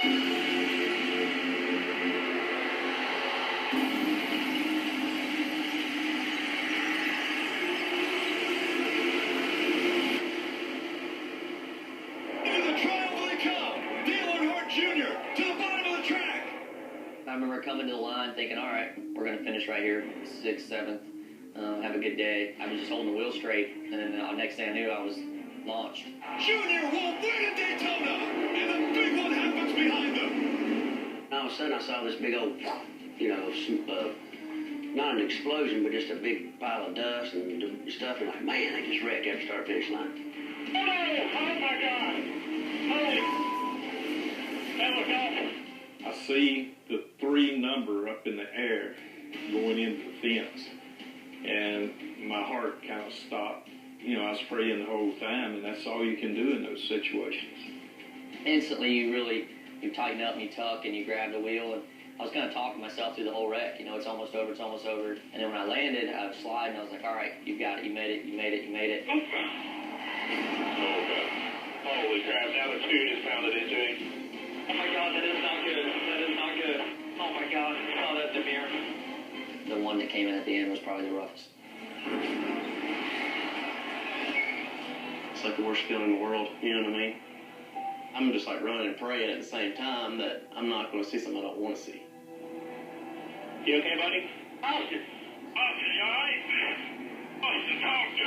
I remember coming to the line thinking, all right, we're going to finish right here, 6th, 7th, have a good day. I was just holding the wheel straight, and then next thing I knew, I was launched. Junior will win at Daytona, and the big one happens behind them. All of a sudden, I saw this big old, not an explosion, but just a big pile of dust and stuff, and like, man, they just wrecked after start finish line. Oh, my God. Holy. That was awful. I see the 3 number up in the air going into the fence, and my heart kind of stopped. I was praying the whole time, and that's all you can do in those situations. Instantly, you tighten up and you tuck and you grab the wheel, and I was kind of talking myself through the whole wreck. It's almost over, it's almost over. And then when I landed, I was sliding, I was like, all right, you got it, you made it, you made it, you made it. Oh, God. Holy crap, now the 2 just pounded into him. Oh, my God, that is not good. That is not good. Oh, my God, I saw that in the mirror. The one that came in at the end was probably the roughest. It's like the worst feeling in the world, you know what I mean? I'm just like running and praying at the same time that I'm not going to see something I don't want to see. You okay, buddy? Austin. Austin, you all right? Austin, talk to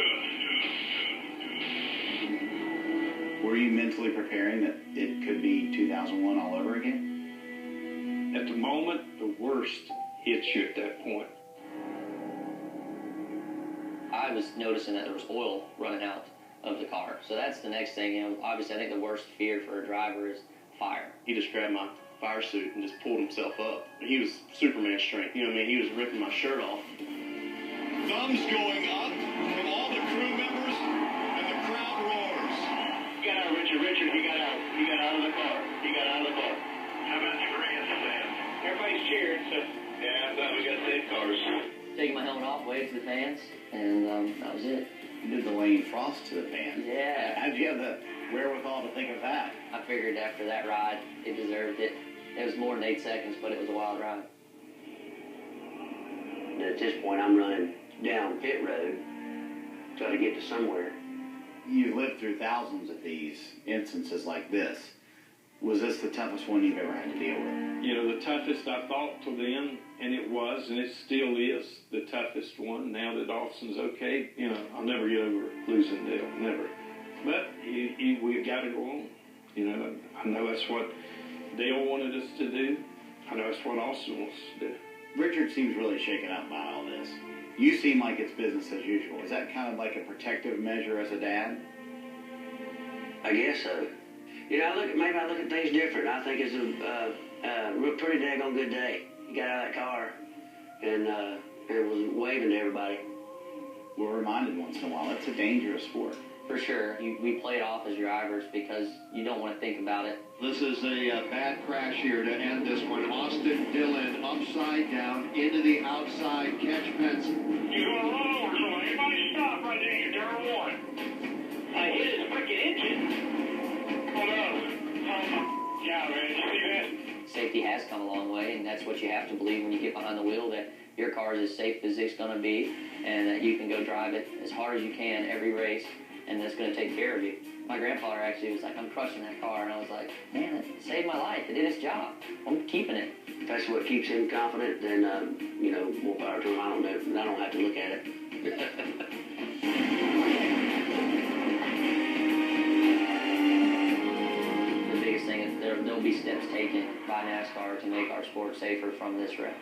us. Were you mentally preparing that it could be 2001 all over again? At the moment, the worst hits you at that point. I was noticing that there was oil running out of the car. So that's the next thing. Obviously, I think the worst fear for a driver is fire. He just grabbed my fire suit and just pulled himself up. He was Superman strength. You know what I mean? He was ripping my shirt off. Thumbs going up from all the crew members, and the crowd roars. You got out, Richard. Richard, he got out. He got out of the car. He got out of the car. How about the grandstand? Everybody's cheered, so... Yeah, I thought we got safe cars. Taking my helmet off, waved to the fans, and that was it. You did the Lane Frost to the band. Yeah. How'd you have the wherewithal to think of that? I figured after that ride, it deserved it. It was more than 8 seconds, but it was a wild ride. And at this point, I'm running down pit road, trying to get to somewhere. You lived through thousands of these instances like this. Was this the toughest one you've ever had to deal with? The toughest I thought to then, and it was, and it still is the toughest one. Now that Austin's okay, I'll never get over losing Dale, never. But we've got to go on. I know that's what Dale wanted us to do. I know that's what Austin wants to do. Richard seems really shaken up by all this. You seem like it's business as usual. Is that kind of like a protective measure as a dad? I guess so. Maybe I look at things different. I think it's a real pretty daggone good day. He got out of that car and was waving to everybody. We're reminded once in a while, it's a dangerous sport. For sure. We play it off as drivers because you don't want to think about it. This is a bad crash here to end this one. Austin Dillon upside down into the outside catch fence. You're going to run over somebody. Everybody stop right there. You're warning. I hit his freaking engine. Oh, no. Yeah, man. Did you see that? Safety has come a long way, and that's what you have to believe when you get behind the wheel, that your car is as safe as it's going to be, and that you can go drive it as hard as you can every race, and that's going to take care of you. My grandfather actually was like, I'm crushing that car, and I was like, man, it saved my life. It did its job. I'm keeping it. If that's what keeps him confident, then, more power to him. I don't know. I don't have to look at it. The biggest thing is there'll be steps taken by NASCAR to make our sport safer from this wreck.